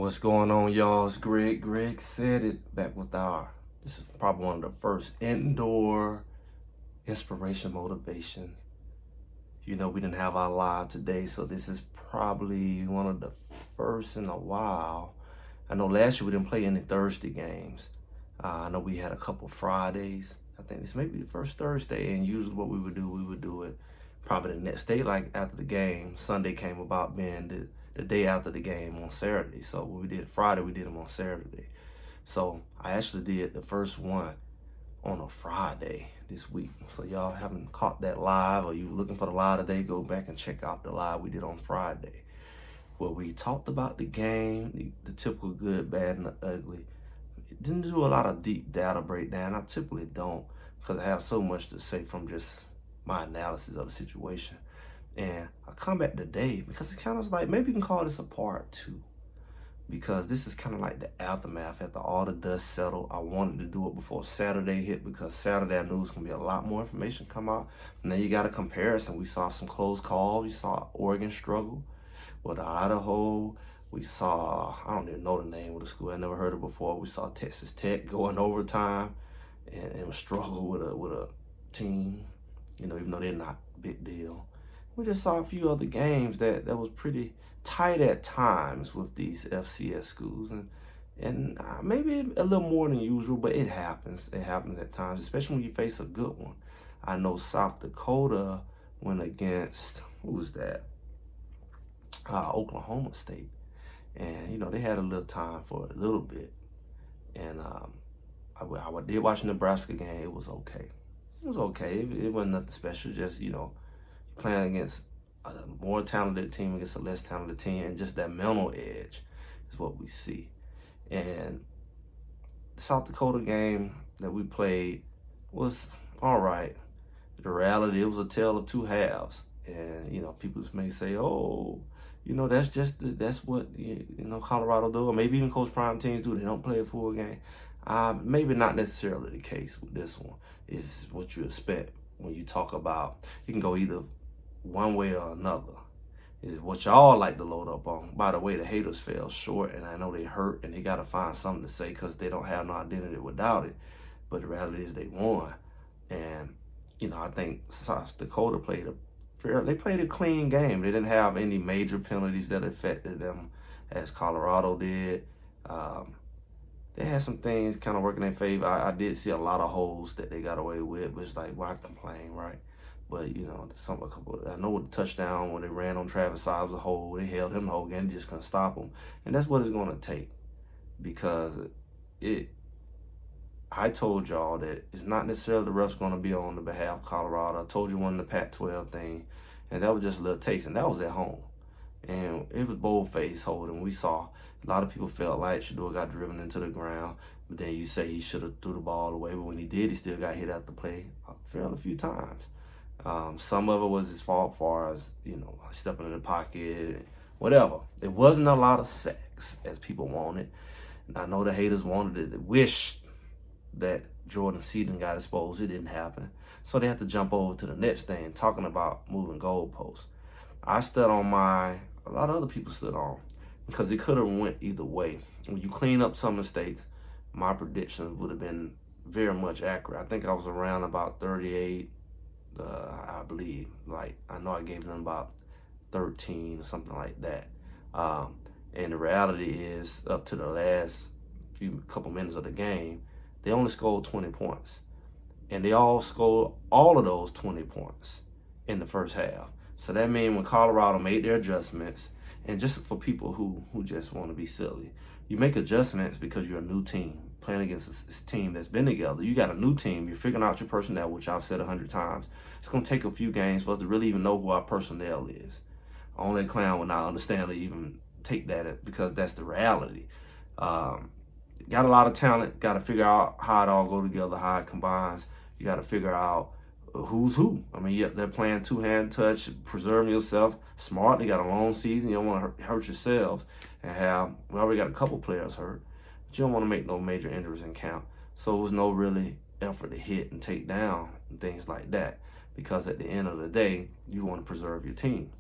What's going on, y'all? It's Greg. Greg said it back with this is probably one of the first indoor inspiration motivation. We didn't have our live today, so this is probably one of the first in a while. I know last year we didn't play any Thursday games. I know we had a couple Fridays. I think this may be the first Thursday, and usually what we would do it probably the next day, like after the game. Sunday came about being the day after the game on Saturday. So when we did Friday, we did them on Saturday. So I actually did the first one on a Friday this week. So y'all haven't caught that live, or you looking for the live today, go back and check out the live we did on Friday, where we talked about the game, the typical good, bad, and the ugly. Didn't do a lot of deep data breakdown. I typically don't, because I have so much to say from just my analysis of the situation. And I come back today because it's kind of like, maybe you can call this a part two, because this is kind of like the aftermath after all the dust settled. I wanted to do it before Saturday hit, because Saturday I knew it was going to be a lot more information come out. And then you got a comparison. We saw some close calls. We saw Oregon struggle with Idaho. We saw, I don't even know the name of the school. I never heard it before. We saw Texas Tech go in overtime and struggle with a team, even though they're not a big deal. We just saw a few other games that was pretty tight at times with these FCS schools, and maybe a little more than usual, but it happens. It happens at times, especially when you face a good one. I know South Dakota went against, who was that? Oklahoma State. And, they had a little time for a little bit. And I did watch the Nebraska game. It was okay. It was okay. It wasn't nothing special. Just, playing against a more talented team against a less talented team, and just that mental edge is what we see. And the South Dakota game that we played was all right. The reality, it was a tale of two halves. And, people may say, oh, that's what, Colorado do, or maybe even Coach Prime teams do. They don't play a full game. Maybe not necessarily the case with this one. It's what you expect when you talk about, you can go either one way or another. Is what y'all like to load up on. By the way, the haters fell short, and I know they hurt, and they got to find something to say because they don't have no identity without it. But the reality is they won. And, I think South Dakota played a clean game. They didn't have any major penalties that affected them as Colorado did. They had some things kind of working in favor. I did see a lot of holes that they got away with, but it's like, why complain, right? But, I know with the touchdown when they ran on Travis Side was a hole. They held him the whole game. They just couldn't stop him. And that's what it's going to take, because I told y'all that it's not necessarily the refs going to be on the behalf of Colorado. I told you one of the Pac-12 thing, and that was just a little taste, and that was at home. And it was bold-faced holding. We saw a lot of people felt like Shador got driven into the ground, but then you say he should have threw the ball away, but when he did, he still got hit out the play a few times. Some of it was his fault, far as, stepping in the pocket, whatever. It wasn't a lot of sacks as people wanted. And I know the haters wanted it. They wished that Jordan Seaton got exposed. It didn't happen. So they had to jump over to the next thing, talking about moving goalposts. I stood on a lot of other people stood on, because it could have went either way. When you clean up some mistakes, my predictions would have been very much accurate. I think I was around about 38, I believe. Like, I know I gave them about 13 or something like that. And the reality is, up to the last couple minutes of the game, they only scored 20 points. And they all scored all of those 20 points in the first half. So that means when Colorado made their adjustments, and just for people who just want to be silly, you make adjustments because you're a new team playing against this team that's been together. You got a new team. You're figuring out your personnel, which I've said 100 times. It's going to take a few games for us to really even know who our personnel is. Only a clown would not understand or even take that, because that's the reality. Got a lot of talent. Got to figure out how it all go together, how it combines. You got to figure out who's who. I mean, they're playing two-hand touch, preserving yourself smart. They got a long season. You don't want to hurt yourselves and we already got a couple players hurt, but you don't want to make no major injuries in count. So it was no really effort to hit and take down and things like that, because at the end of the day, you want to preserve your team.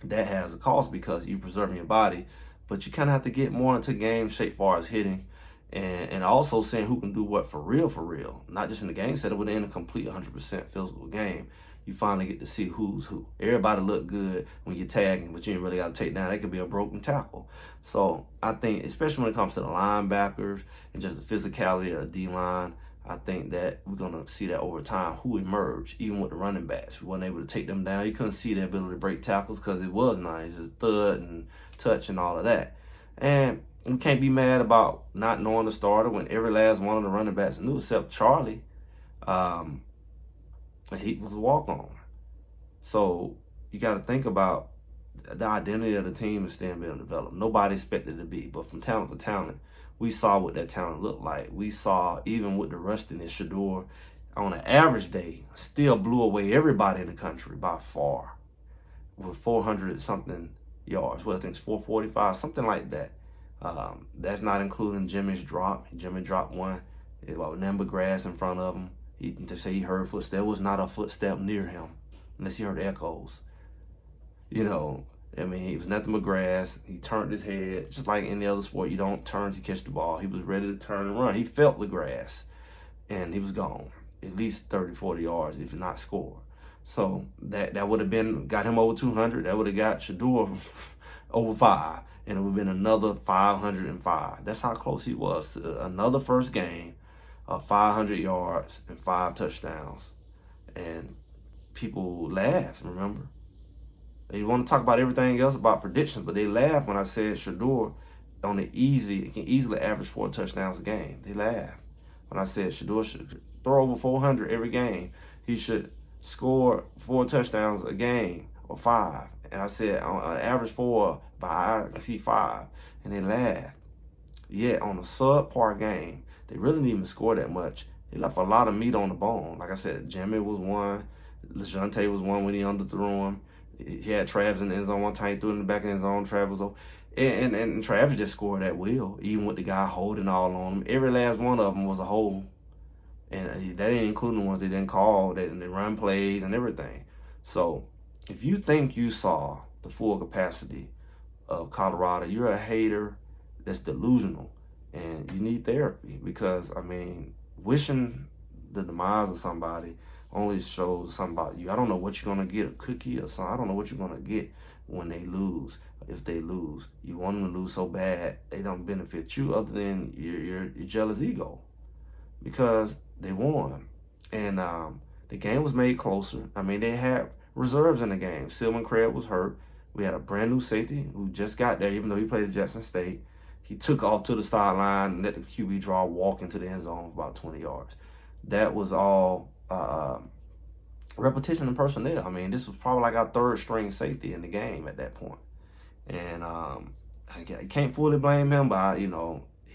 That has a cost, because you're preserving your body, but you kind of have to get more into game shape as far as hitting, and also seeing who can do what for real, not just in the game setting, but in a complete 100% physical game. You finally get to see who's who. Everybody look good when you're tagging, but you ain't really got to take down. It could be a broken tackle. So I think, especially when it comes to the linebackers and just the physicality of the D-line, I think that we're going to see that over time, who emerged, even with the running backs. We weren't able to take them down. You couldn't see their ability to break tackles because it was nice. It's thud and touch and all of that. And we can't be mad about not knowing the starter when every last one of the running backs knew, except Charlie. He was a walk-on. So you got to think about the identity of the team is still being developed. Nobody expected it to be, but from talent to talent, we saw what that talent looked like. We saw, even with the rustiness, Shador, on an average day, still blew away everybody in the country by far with 400-something yards. Well, I think it's 445, something like that. That's not including Jimmy's drop. Jimmy dropped one. It was nothing but grass in front of him. To say he heard footsteps, there was not a footstep near him, unless he heard echoes. You know, I mean, it was nothing but grass. He turned his head, just like any other sport. You don't turn to catch the ball. He was ready to turn and run. He felt the grass, and he was gone. At least 30, 40 yards, if not score. So that would have got him over 200. That would have got Shador over 5, and it would have been another 505. That's how close he was to another first game of 500 yards and 5 touchdowns. And people laugh, remember? They want to talk about everything else about predictions, but they laugh when I said Shador it can easily average 4 touchdowns a game. They laugh when I said Shador should throw over 400 every game. He should score 4 touchdowns a game, or 5. And I said on average 4, but I can see 5. And they laugh. Yet on a subpar game, they really didn't even score that much. They left a lot of meat on the bone. Like I said, Jimmy was one. LeJounte was one when he underthrew him. He had Travis in the end zone one time. He threw in the back of the end zone. Travis was and Travis just scored at will, even with the guy holding all on him. Every last one of them was a hole. And that ain't including the ones they didn't call, they run plays and everything. So if you think you saw the full capacity of Colorado, you're a hater that's delusional. And you need therapy, because, I mean, wishing the demise of somebody only shows something about you. I don't know what you're going to get, a cookie or something. I don't know what you're going to get when they lose, if they lose. You want them to lose so bad, they don't benefit you other than your jealous ego, because they won. And the game was made closer. I mean, they had reserves in the game. Silman Craig was hurt. We had a brand new safety who just got there, even though he played at Jackson State. He took off to the sideline and let the QB draw walk into the end zone for about 20 yards. That was all repetition and personnel. I mean, this was probably like our 3rd string safety in the game at that point. And I can't fully blame him, but,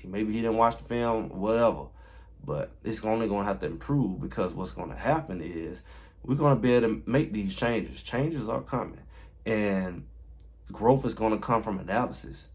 maybe he didn't watch the film, whatever. But it's only going to have to improve, because what's going to happen is we're going to be able to make these changes. Changes are coming. And growth is going to come from analysis.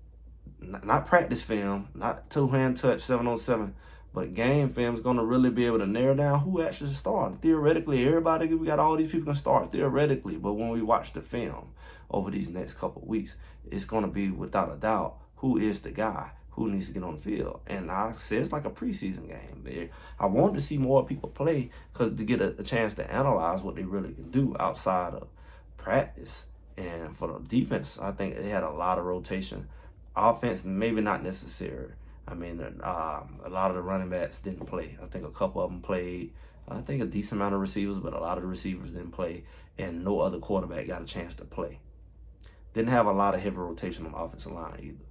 Not practice film, not two-hand touch 7-on-7, but game film is going to really be able to narrow down who actually started. Theoretically, we got all these people can start theoretically, but when we watch the film over these next couple of weeks, it's going to be without a doubt who is the guy who needs to get on the field. And I said it's like a preseason game. I wanted to see more people play, because to get a chance to analyze what they really can do outside of practice. And for the defense, I think they had a lot of rotation. Offense, maybe not necessary. I mean, a lot of the running backs didn't play. I think a couple of them played. I think a decent amount of receivers, but a lot of the receivers didn't play, and no other quarterback got a chance to play. Didn't have a lot of heavy rotation on the offensive line either.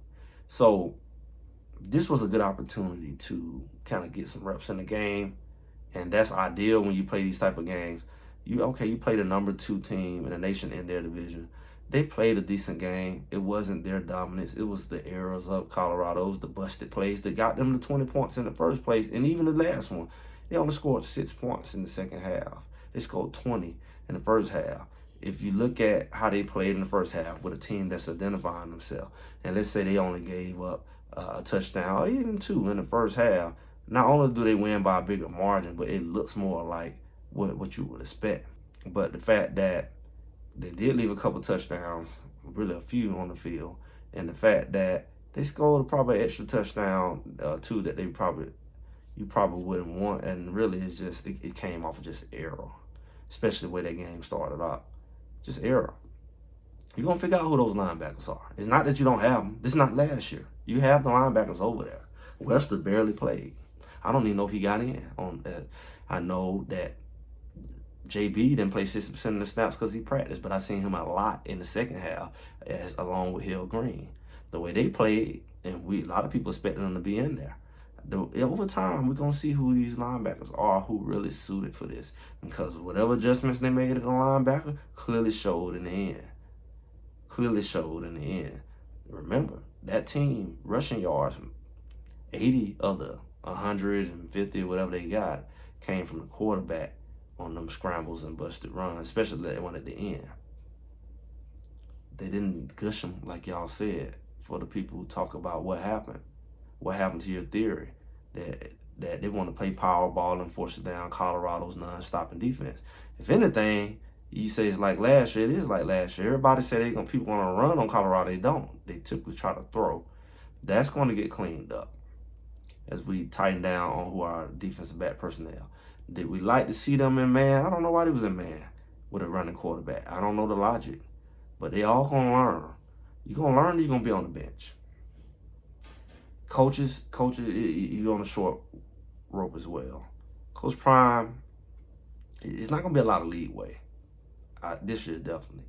So this was a good opportunity to kind of get some reps in the game, and that's ideal when you play these type of games. You play the number 2 team in the nation in their division. They played a decent game. It wasn't their dominance. It was the errors of Colorado. It was the busted plays that got them to 20 points in the first place. And even the last one, they only scored 6 points in the second half. They scored 20 in the first half. If you look at how they played in the first half with a team that's identifying themselves, and let's say they only gave up a touchdown or even 2 in the first half, not only do they win by a bigger margin, but it looks more like what you would expect. But the fact that they did leave a couple touchdowns, really a few on the field, and the fact that They scored probably an extra touchdown, two that you probably wouldn't want, and really it's just it came off of just error, especially the way that game started out, just error. You're gonna figure out who those linebackers are. It's not that you don't have them. This is not last year. You have the linebackers over there. Wester barely played. I don't even know if he got in on that. I know that JB didn't play 60% of the snaps because he practiced, but I seen him a lot in the second half, along with Hill Green. The way they played, and a lot of people expected them to be in there. Over time, we're gonna see who these linebackers are, who really suited for this, because whatever adjustments they made at the linebacker clearly showed in the end. Remember, that team rushing yards, 80 of the 150, whatever they got, came from the quarterback on them scrambles and busted runs, especially that one at the end. They didn't gush them like y'all said. For the people who talk about what happened to your theory that they want to play power ball and force it down Colorado's non-stopping defense. If anything, you say it's like last year. It is like last year. Everybody said people want to run on Colorado. They don't. They typically try to throw. That's going to get cleaned up as we tighten down on who our defensive back personnel. Did we like to see them in man? I don't know why they was in man with a running quarterback. I don't know the logic, but they all gonna learn. You're gonna learn. You're gonna be on the bench. Coaches, you're on the short rope as well. Coach Prime, it's not gonna be a lot of leeway. This year, definitely.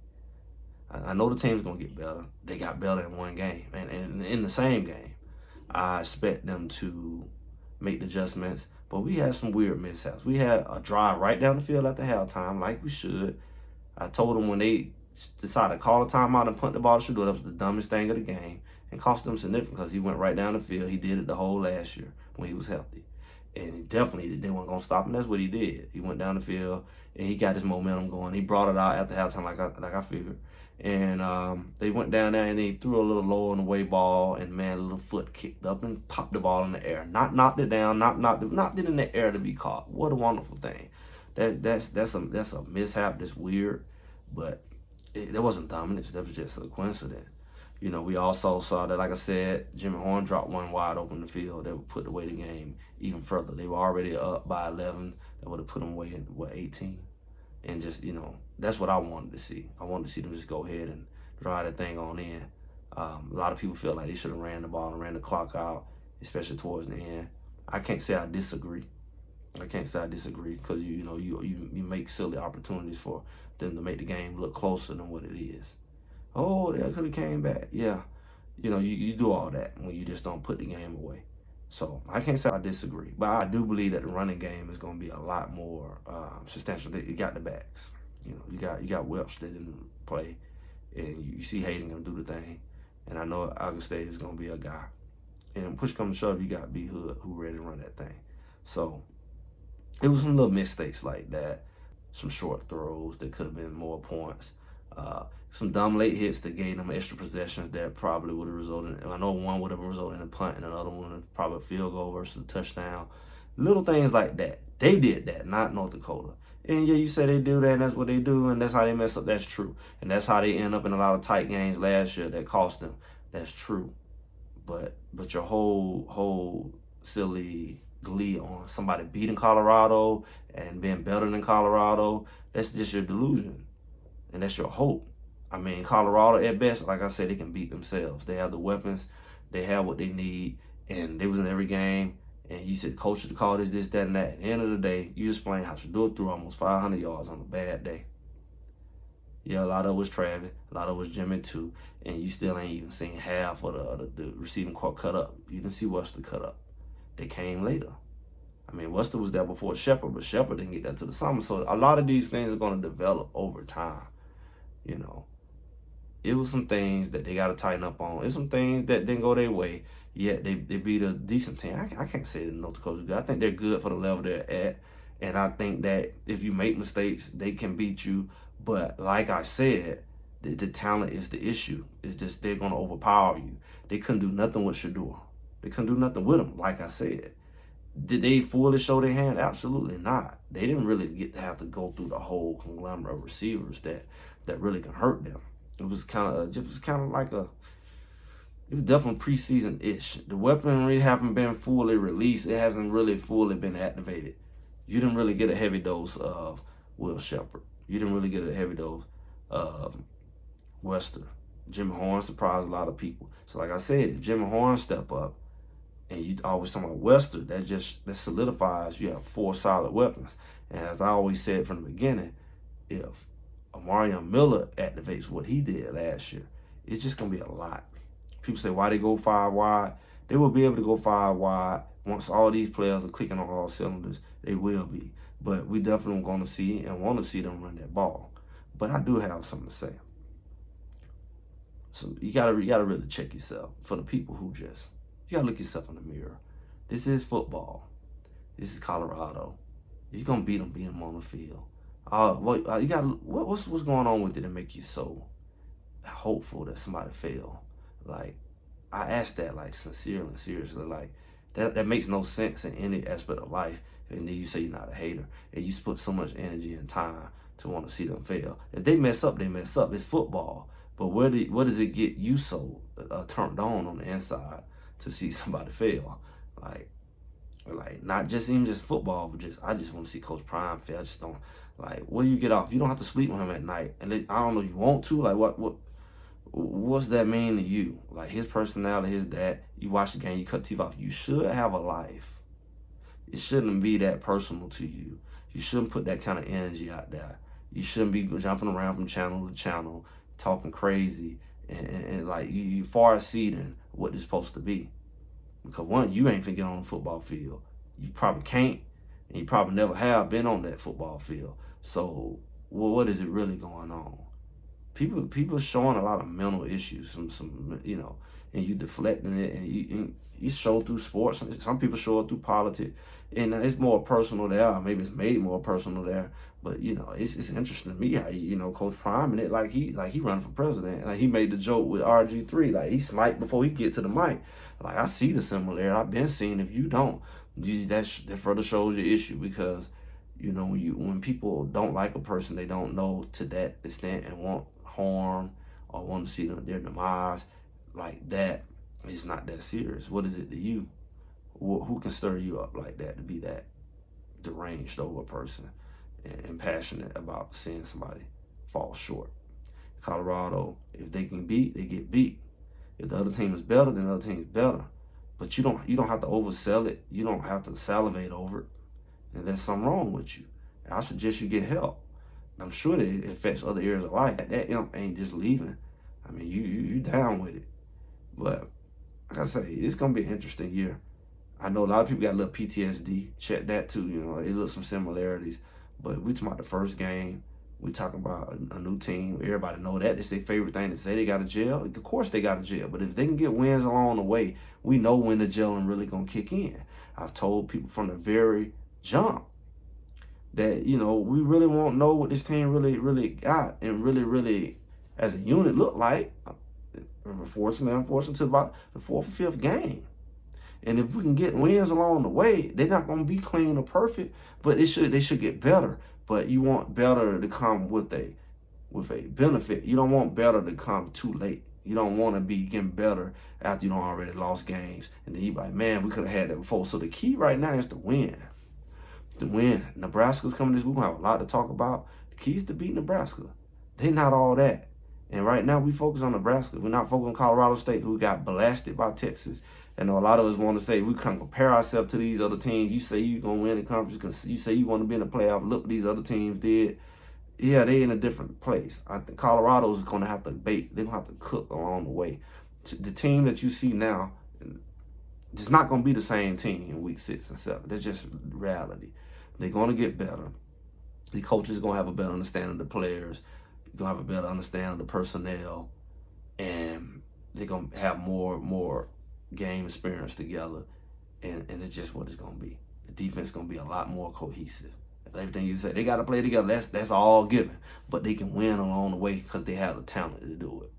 I know the team's gonna get better. They got better in one game, and in the same game, I expect them to make the adjustments. But we had some weird mishaps. We had a drive right down the field at the halftime, like we should. I told them when they decided to call a timeout and punt the ball to Shador, that was the dumbest thing of the game, and cost them significant because he went right down the field. He did it the whole last year when he was healthy. And he definitely, they weren't going to stop him. That's what he did. He went down the field, and he got his momentum going. He brought it out after halftime like I figured. And they went down there, and they threw a little low on the way ball, and man, a little foot kicked up and popped the ball in the air. Not knocked it down, not it in the air to be caught. What a wonderful thing. That's a mishap that's weird, but that wasn't dominance. That was just a coincidence. You know, we also saw that, like I said, Jimmy Horn dropped one wide open in the field that would put away the game even further. They were already up by 11. That would have put them away in, 18? And just, you know, that's what I wanted to see. I wanted to see them just go ahead and drive that thing on in. A lot of people feel like they should have ran the ball and ran the clock out, especially towards the end. I can't say I disagree. Because, you make silly opportunities for them to make the game look closer than what it is. Oh, they could have came back. Yeah. You do all that when you just don't put the game away. So I can't say I disagree. But I do believe that the running game is going to be a lot more substantial. You got the backs. You got Welch that didn't play. And you see Hayden going to do the thing. And I know August State is going to be a guy. And push come to shove, you got B Hood who ready to run that thing. So it was some little mistakes like that. Some short throws that could have been more points. Some dumb late hits that gave them extra possessions that probably would have resulted in, I know one would have resulted in a punt and another one probably a field goal versus a touchdown. Little things like that. They did that, not North Dakota. And yeah, you say they do that and that's what they do and that's how they mess up. That's true. And that's how they end up in a lot of tight games last year that cost them. That's true. But your whole silly glee on somebody beating Colorado and being better than Colorado, that's just your delusion. And that's your hope. I mean, Colorado, at best, like I said, they can beat themselves. They have the weapons. They have what they need. And they was in every game. And you said coach should call this, that, and that. At the end of the day, you just playing how Shador threw almost 500 yards on a bad day. Yeah, a lot of it was Travis. A lot of it was Jimmy, too. And you still ain't even seen half of the receiving court cut up. You didn't see Wester cut up. They came later. I mean, Wester was there before Shepard, but Shepard didn't get that to the summer. So a lot of these things are going to develop over time. It was some things that they got to tighten up on. It's some things that didn't go their way. Yet they beat a decent team. I can't say that North Dakota's good. I think they're good for the level they're at. And I think that if you make mistakes, they can beat you. But like I said, the talent is the issue. It's just they're going to overpower you. They couldn't do nothing with Shador. They couldn't do nothing with him, like I said. Did they fully show their hand? Absolutely not. They didn't really get to have to go through the whole conglomerate of receivers that really can hurt them. It was kind of like it was definitely preseason-ish. The weaponry haven't been fully released. It hasn't really fully been activated. You didn't really get a heavy dose of Will Shepherd. You didn't really get a heavy dose of Wester. Jimmy Horn surprised a lot of people. So like I said, if Jimmy Horn step up, and you always talking about Wester, that solidifies you have 4 solid weapons. And as I always said from the beginning, if Amarion Miller activates what he did last year, it's just gonna be a lot. People say why they go 5 wide. They will be able to go 5 wide once all these players are clicking on all cylinders. They will be, but we definitely going to see and want to see them run that ball. But I do have something to say. So you gotta really check yourself. For the people who you gotta look yourself in the mirror. This is football. This is Colorado. If you're gonna beat them on the field. What's going on with it to make you so hopeful that somebody fail? Like, I asked that like sincerely and seriously. Like that makes no sense in any aspect of life. And then you say you're not a hater, and you put so much energy and time to want to see them fail. If they mess up, they mess up. It's football. But what does it get you so turned on the inside to see somebody fail? Like not just even just football, but I just want to see Coach Prime fail. I just don't like. What do you get off? You don't have to sleep with him at night, and I don't know. You want to? Like what's that mean to you? Like his personality, his dad. You watch the game, you cut teeth off. You should have a life. It shouldn't be that personal to you. You shouldn't put that kind of energy out there. You shouldn't be jumping around from channel to channel, talking crazy, and like you far exceeding what it's supposed to be. Because one, you ain't finna get on the football field. You probably can't, and you probably never have been on that football field. So, what is it really going on? People showing a lot of mental issues, some and you deflecting it, and you show through sports. Some people show it through politics, and it's more personal there. Maybe it's made more personal there. But it's interesting to me how Coach Prime and it like he running for president. Like he made the joke with RG3, like he sniped before he get to the mic. Like I see the similarity. I've been seeing. If you don't, that further shows your issue because when people don't like a person, they don't know to that extent and want harm or want to see their demise. Like that, it's not that serious. What is it to you? Who can stir you up like that to be that deranged over a person and passionate about seeing somebody fall short? Colorado, if they can beat, they get beat. If the other team is better, then the other team is better. But you don't have to oversell it. You don't have to salivate over it. And there's something wrong with you. I suggest you get help. I'm sure that it affects other areas of life. That imp ain't just leaving. I mean, you down with it. But like I say, it's gonna be an interesting year. I know a lot of people got a little PTSD. Check that too. It looks some similarities. But we talking about the first game. We talking about a new team. Everybody know that. It's their favorite thing to say. They got a jail. Of course they got a jail. But if they can get wins along the way, we know when the gelling really gonna kick in. I've told people from the very jump that we really won't know what this team really got and really as a unit look like. Unfortunately, to about the 4th or 5th game. And if we can get wins along the way, they're not going to be clean or perfect, but they should get better. But you want better to come with a benefit. You don't want better to come too late. You don't want to be getting better after you don't already lost games. And then you like, man, we could have had that before. So the key right now is to win. To win. Nebraska's coming this week. We're going to have a lot to talk about. The key is to beat Nebraska. They're not all that. And right now, we focus on Nebraska. We're not focused on Colorado State, who got blasted by Texas. And a lot of us want to say we can compare ourselves to these other teams. You say you're going to win the conference because you say you want to be in the playoff. Look what these other teams did. Yeah, they're in a different place. I think Colorado's going to have to bake. They're going to have to cook along the way. The team that you see now, it's not going to be the same team in week 6 and 7. That's just reality. They're going to get better. The coaches are going to have a better understanding of the players. You're going to have a better understanding of the personnel. And they're going to have more game experience together. And it's just what it's going to be. The defense is going to be a lot more cohesive. Everything you say, they got to play together. That's all given. But they can win along the way because they have the talent to do it.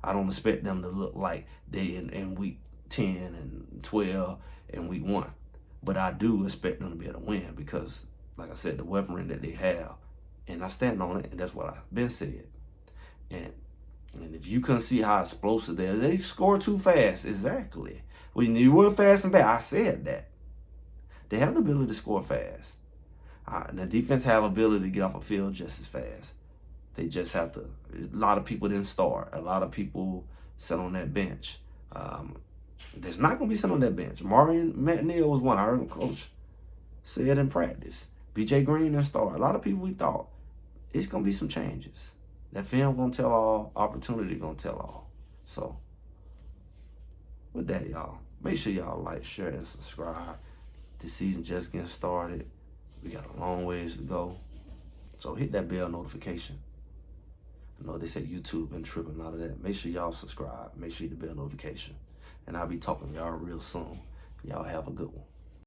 I don't expect them to look like they in week 10 and 12 and week 1. But I do expect them to be able to win because, like I said, the weaponry that they have. And I stand on it, and that's what I've been said. And And if you couldn't see how explosive they are, they score too fast. Exactly. When you were fast and bad, I said that. They have the ability to score fast. And the defense have ability to get off a field just as fast. They just have to. A lot of people didn't start. A lot of people sat on that bench. There's not going to be sitting on that bench. Marion McNeil was one. I heard him coach say it in practice. B.J. Green didn't start. A lot of people, we thought it's going to be some changes. That film going to tell all. Opportunity going to tell all. So, with that, y'all, make sure y'all like, share, and subscribe. This season just getting started. We got a long ways to go. So hit that bell notification. I know they say YouTube been tripping out of that. Make sure y'all subscribe. Make sure you hit the bell notification. And I'll be talking to y'all real soon. Y'all have a good one.